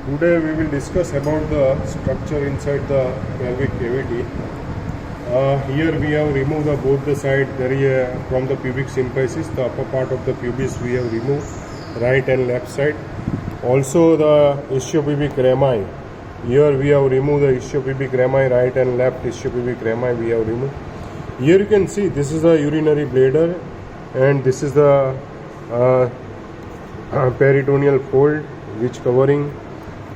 Today we will discuss about the structure inside the pelvic cavity. Here we have removed both the side. There is from the pubic symphysis, the upper part of the pubis we have removed, right and left side. Also the ischiopubic rami. Here we have removed the ischiopubic rami, right and left ischiopubic rami we have removed. Here you can see this is the urinary bladder, and this is the peritoneal fold which covering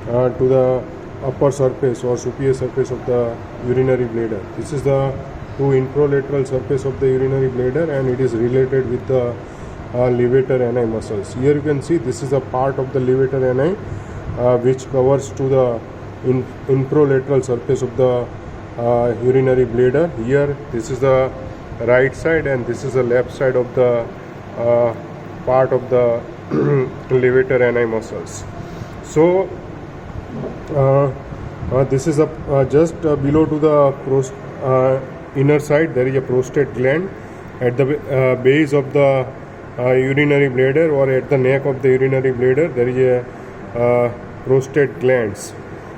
to the upper surface or superior surface of the urinary bladder. This is the two infralateral surface of the urinary bladder, and it is related with the levator ani muscles. Here you can see this is a part of the levator ani which covers to the infralateral surface of the urinary bladder. Here this is the right side and this is the left side of the part of the levator ani muscles. So this is just below to the inner side. There is a prostate gland at the base of the urinary bladder, or at the neck of the urinary bladder there is a prostate glands.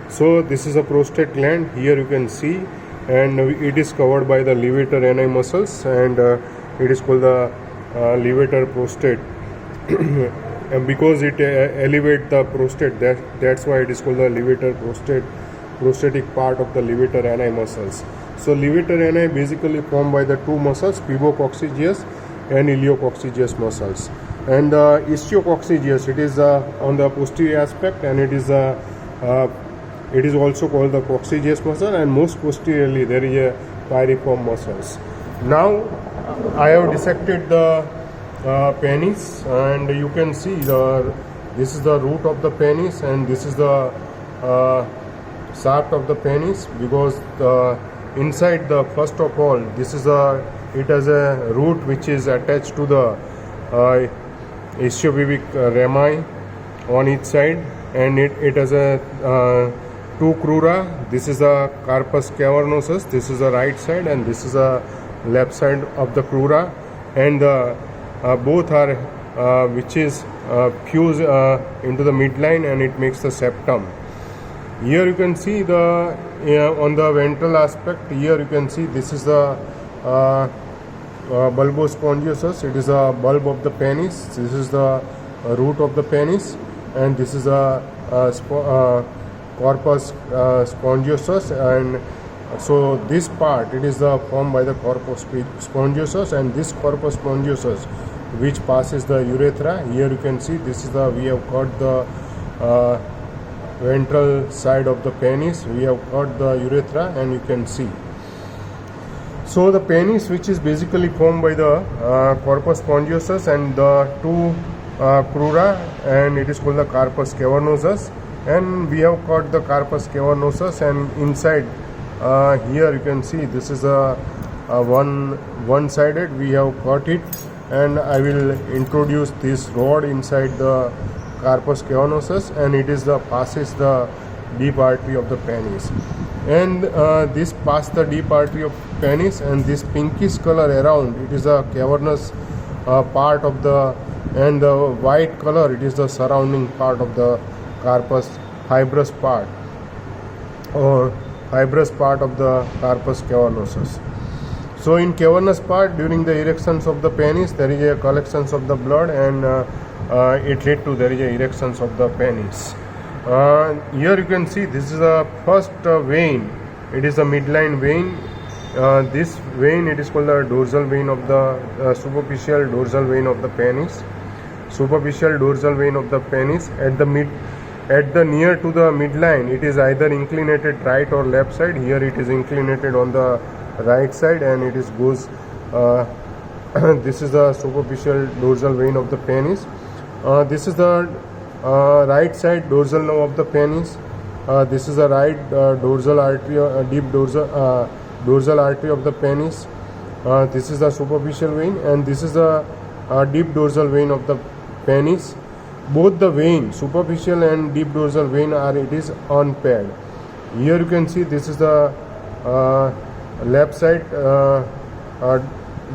So this is a prostate gland. Here you can see, and it is covered by the levator ani muscles, and it is called the levator prostate. And because it elevates the prostate, that's why it is called the levator prostatic part of the levator ani muscles. So levator ani basically formed by the two muscles, pubococcygeus and iliococcygeus muscles. And ischio-coccygeus, it is on the posterior aspect, and it is also called the coccygeus muscle, and most posteriorly there is a pyriform muscles. Now I have dissected the penis, and you can see this is the root of the penis, and this is the shaft of the penis, because inside the first of all this is it has a root which is attached to the ischiopubic rami on each side, and it has a two crura. This is the carpus cavernosus, this is the right side, and this is the left side of the crura, and both are which is fused into the midline, and it makes the septum. Here you can see the on the ventral aspect. Here you can see this is the bulbospongiosus. It is a bulb of the penis. This is the root of the penis, and this is a corpus spongiosus, and so this part, it is formed by the corpus spongiosus, and this corpus spongiosus which passes the urethra. Here you can see this is we have got the ventral side of the penis. We have got the urethra, and you can see. So the penis, which is basically formed by the corpus spongiosus and the two crura, and it is called the carpus cavernosus, and we have got the carpus cavernosus, and inside here you can see this is a one-sided. We have got it, and I will introduce this rod inside the carpus cavernosus, and it is passes the deep artery of the penis, and this passes the deep artery of penis, and this pinkish color around, it is a cavernous part of the, and the white color, it is the surrounding part of the carpus, fibrous part of the carpus cavernosus. So in cavernous part, during the erections of the penis, there is a collections of the blood, and it led to there is a erections of the penis. Here you can see this is the first vein. It is the midline vein. This vein, it is called the dorsal vein of the superficial dorsal vein of the penis. Superficial dorsal vein of the penis at the near to the midline, it is either inclinated right or left side. Here it is inclinated on the right side, and it is goes this is the superficial dorsal vein of the penis. This is the right side dorsal nerve of the penis. This is the right dorsal artery, deep dorsal artery of the penis. This is the superficial vein, and this is the deep dorsal vein of the penis. Both the vein, superficial and deep dorsal vein, it is unpaired. Here you can see this is the left side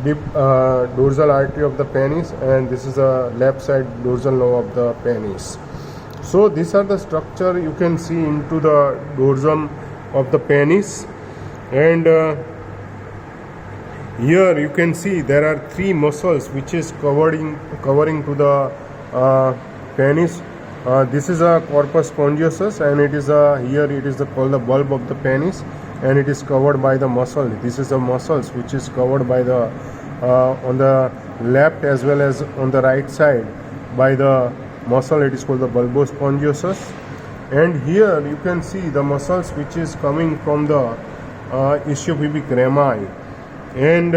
deep dorsal artery of the penis, and this is the left side dorsal nerve of the penis. So these are the structure you can see into the dorsum of the penis, and here you can see there are three muscles which is covering to the penis. This is a corpus spongiosum, and it is here it is called the bulb of the penis, and it is covered by the muscle. This is the muscles which is covered by the on the left as well as on the right side by the muscle. It is called the bulbospongiosus. And here you can see the muscles which is coming from the ischiopubic rami, and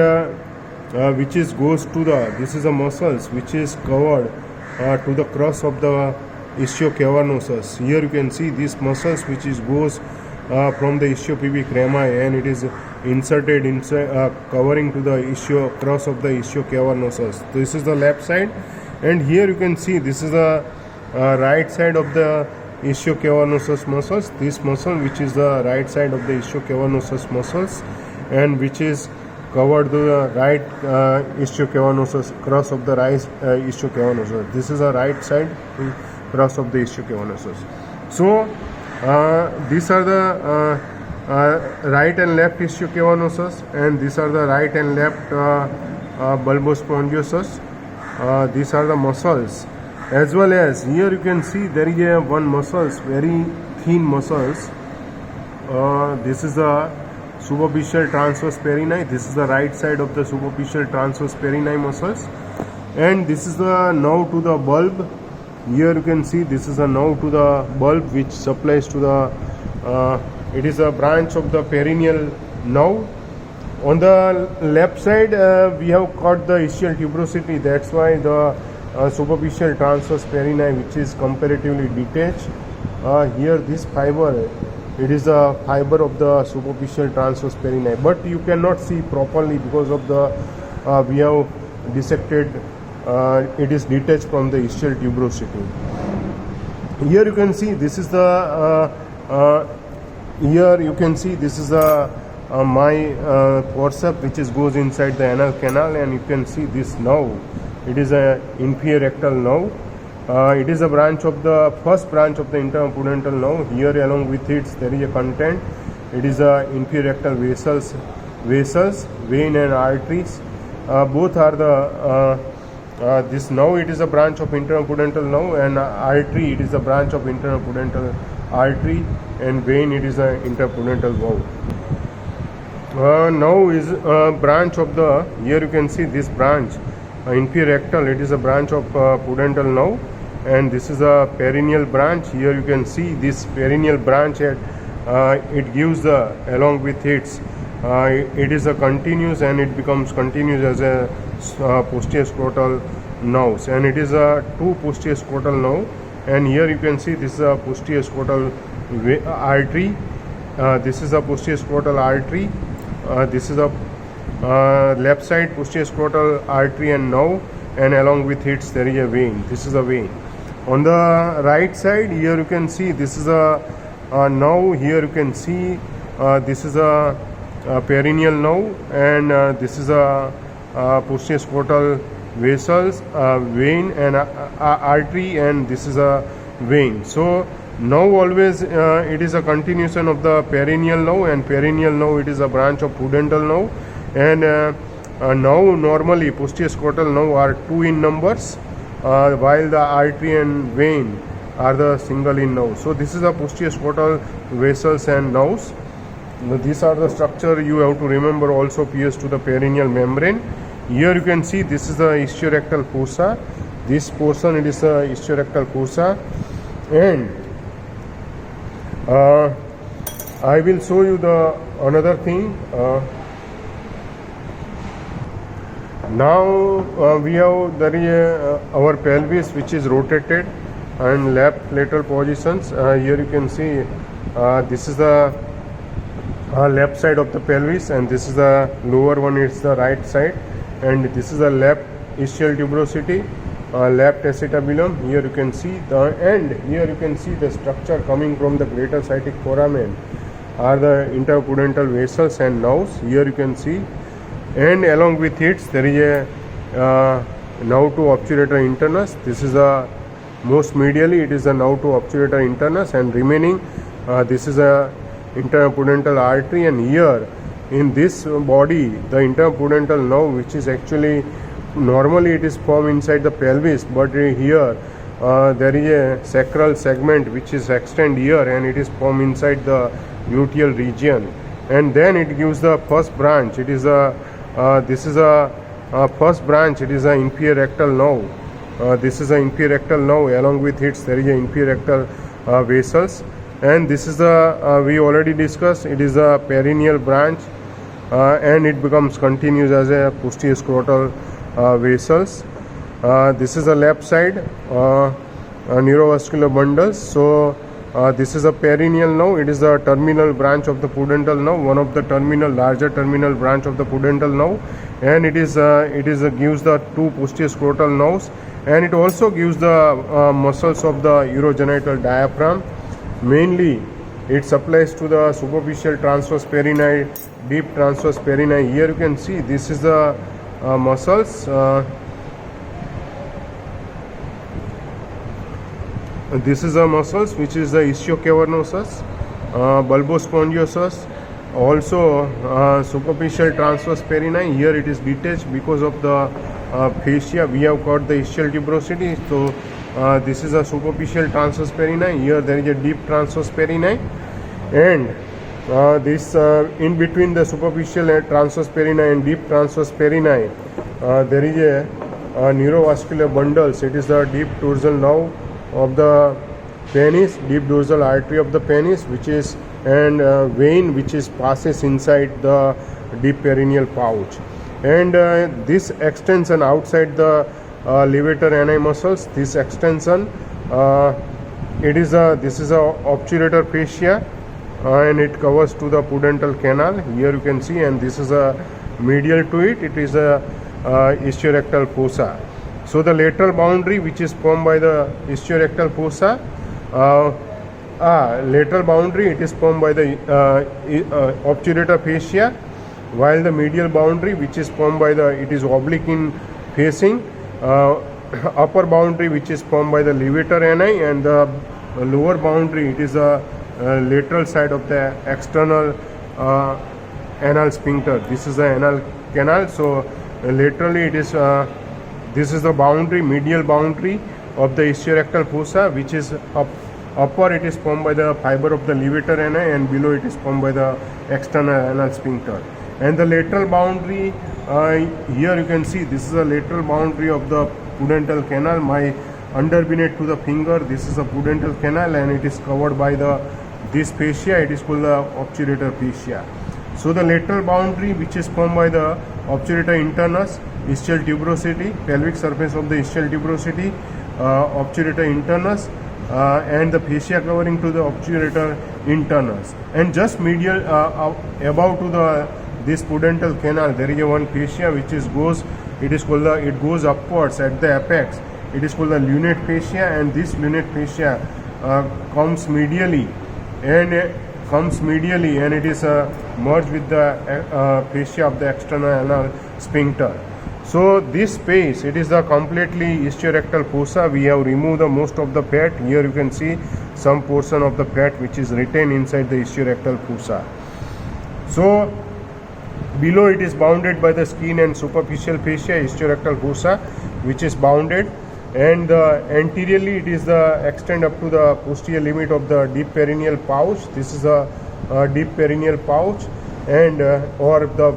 which is goes to the, this is the muscles which is covered to the cross of the ischiocavernosus. Here you can see these muscles which is goes from the ischiopubic rami, and it is inserted inside covering to the cross of the ischiocavernosus. This is the left side, and here you can see this is the right side of the ischiocavernosus muscles. This muscle which is the right side of the ischiocavernosus muscles, and which is covered to the right ischiocavernosus, cross of the right ischiocavernosus. This is the right side cross of the ischiocavernosus. So these are the right and left ischiocavernosus, and these are the right and left bulbospongiosus. These are the muscles, as well as here you can see there is a one muscles, very thin muscles. This is the superficial transverse perini. This is the right side of the superficial transverse perini muscles, and this is the nerve to the bulb. Here you can see this is a nerve to the bulb which supplies to the it is a branch of the perineal nerve. On the left side we have got the ischial tuberosity. That's why the superficial transverse perini, which is comparatively detached. Here this fiber, it is a fiber of the superficial transverse perini, but you cannot see properly because of the we have dissected. It is detached from the ischial tuberosity. Here you can see this is the here you can see this is the my forceps which is goes inside the anal canal, and you can see this nerve. It is a inferior rectal nerve. It is a branch of the first branch of the interpudendal nerve. Here along with it there is a content. It is a inferior rectal vessels, vein and arteries. Both are the this nerve, it is a branch of interpudendal nerve, and artery, it is a branch of interpudendal artery, and vein, it is a interpudendal valve. Nerve is a branch of the, here you can see this branch, inferior rectal, it is a branch of pudendal nerve, and this is a perineal branch. Here you can see this perineal branch at it gives the, along with its it is a continuous, and it becomes continuous as a posterior scrotal nerves, and it is a two posterior scrotal nerve. And here you can see this is a posterior scrotal artery. This is a posterior scrotal artery. This is a left side posterior scrotal artery and nerve, and along with it there is a vein. This is a vein. On the right side, here you can see this is a nerve. Here you can see this is a perineal nerve, and this is a posterior scrotal vessels, vein and artery, and this is a vein. So nerve always it is a continuation of the perineal nerve, and perineal nerve it is a branch of pudendal nerve, and nerve normally posterior scrotal nerve are two in numbers, while the artery and vein are the single in nerve. So this is a posterior scrotal vessels and nerves. These are the structure you have to remember, also pierced to the perineal membrane. Here you can see this is the ischiorectal fossa. This portion, it is the ischiorectal fossa, and I will show you the another thing. Now we have there is our pelvis which is rotated and left lateral positions. Here you can see this is the left side of the pelvis, and this is the lower one, it's the right side, and this is the left ischial tuberosity, left acetabulum. Here you can see the end. Here you can see the structure coming from the greater sciatic foramen are the interpudental vessels and nerves. Here you can see, and along with it there is a nerve to obturator internus. This is a most medially it is the nerve to obturator internus, and remaining this is a interpudental artery, and here in this body the interpudental nerve, which is actually normally it is formed inside the pelvis, but here there is a sacral segment which is extend here and it is formed inside the gluteal region, and then it gives the first branch. It is a this is a first branch. It is a inferior rectal nerve. This is an inferior rectal nerve. Along with it there is a inferior rectal vessels, and this is the we already discussed. It is a perineal branch, and it becomes continuous as a posterior scrotal vessels. This is the left side neurovascular bundles. So this is a perineal nerve. It is the terminal branch of the pudendal nerve, one of the larger terminal branch of the pudendal nerve, and it is gives the two posterior scrotal nerves, and it also gives the muscles of the urogenital diaphragm. Mainly it supplies to the superficial transverse perineal, deep transverse perineal. Here you can see this is the muscles. This is the muscles which is the ischiocavernosus, bulbospongiosus, also superficial transverse perineal. Here it is detached because of the fascia. We have got the ischial tuberosity. So this is a superficial transverse perineal. Here there is a deep transverse perineal, and this in between the superficial transverse perineal and deep transverse perineal there is a neurovascular bundles. It is the deep dorsal nerve of the penis, deep dorsal artery of the penis, which is, and vein which is passes inside the deep perineal pouch, and this extension outside the levator ani muscles, this extension it is a this is a obturator fascia, and it covers to the pudental canal. Here you can see, and this is a medial to it. It is a ischiorectal fossa. So the lateral boundary which is formed by the ischiorectal fossa, lateral boundary it is formed by the obturator fascia, while the medial boundary which is formed by the it is oblique in facing, upper boundary which is formed by the levator ani, and the lower boundary it is a lateral side of the external anal sphincter. This is the anal canal. So laterally it is this is the boundary, medial boundary of the ischiorectal fossa, which is upper it is formed by the fiber of the levator ani, and below it is formed by the external anal sphincter. And the lateral boundary, here you can see this is the lateral boundary of the pudental canal. My underbeneath to the finger, this is a pudental canal, and it is covered by the this fascia. It is called the obturator fascia. So the lateral boundary which is formed by the obturator internus, ischial tuberosity, pelvic surface of the ischial tuberosity, obturator internus, and the fascia covering to the obturator internus, and just medial above to the this pudental canal there is a one fascia which is goes, it is called the, it goes upwards at the apex. It is called the lunate fascia, and this lunate fascia comes medially and it is merged with the fascia of the external anal sphincter. So this space, it is the completely ischiorectal fossa. We have removed the most of the fat. Here you can see some portion of the fat which is retained inside the ischiorectal fossa. So below it is bounded by the skin and superficial fascia, ischiorectal fossa, which is bounded, and anteriorly it is the extend up to the posterior limit of the deep perineal pouch. This is a deep perineal pouch, and or the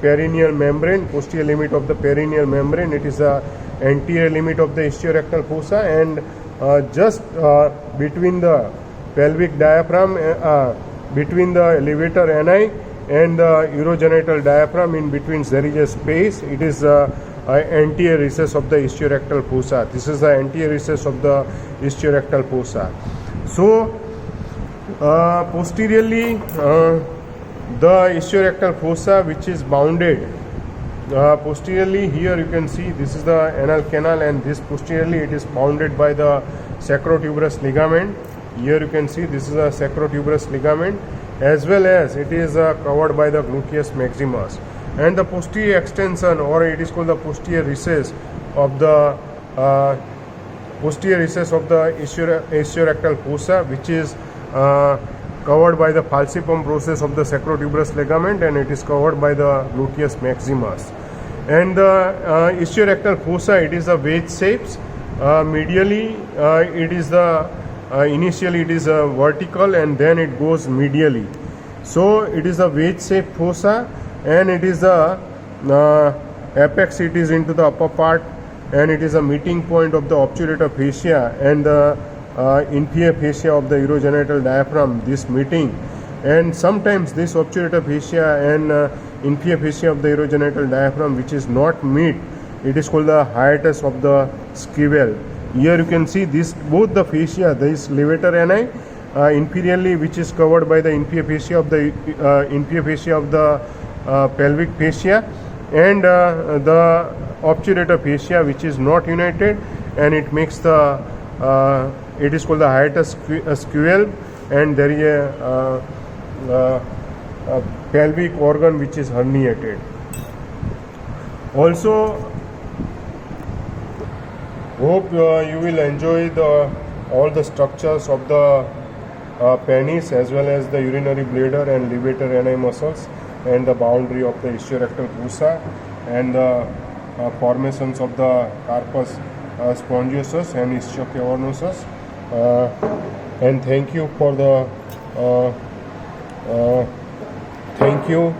perineal membrane, posterior limit of the perineal membrane. It is the anterior limit of the ischiorectal fossa, and just between the pelvic diaphragm, between the levator ani and the urogenital diaphragm, in between there is a space. It is anterior recess of the ischiorectal fossa. This is the anterior recess of the ischiorectal fossa. So posteriorly the ischiorectal fossa which is bounded posteriorly, here you can see this is the anal canal, and this posteriorly it is bounded by the sacrotuberous ligament. Here you can see this is a sacrotuberous ligament, as well as it is covered by the gluteus maximus, and the posterior extension, or it is called the posterior recess of the posterior recess of the ischiorectal fossa, which is covered by the falciparum process of the sacrotuberous ligament, and it is covered by the gluteus maximus. And the ischiorectal fossa, it is a wedge shapes. Medially, it is the initially it is vertical and then it goes medially. So it is a wedge shaped fossa, and it is the apex, it is into the upper part, and it is a meeting point of the obturator fascia and the inferior fascia of the urogenital diaphragm, this meeting. And sometimes this obturator fascia and inferior fascia of the urogenital diaphragm, which is not meet, it is called the hiatus of the scavel. Here you can see this, both the fascia, this levator ani inferiorly, which is covered by the inferior fascia of the pelvic fascia, and the obturator fascia, which is not united, and it makes the it is called the hiatus scavel, and there is a pelvic organ which is herniated. Also, hope you will enjoy all the structures of the penis as well as the urinary bladder and levator ani muscles, and the boundary of the ischiorectal fossa, and the formations of the carpus spongiosus and ischiocavernosus. And thank you for the thank you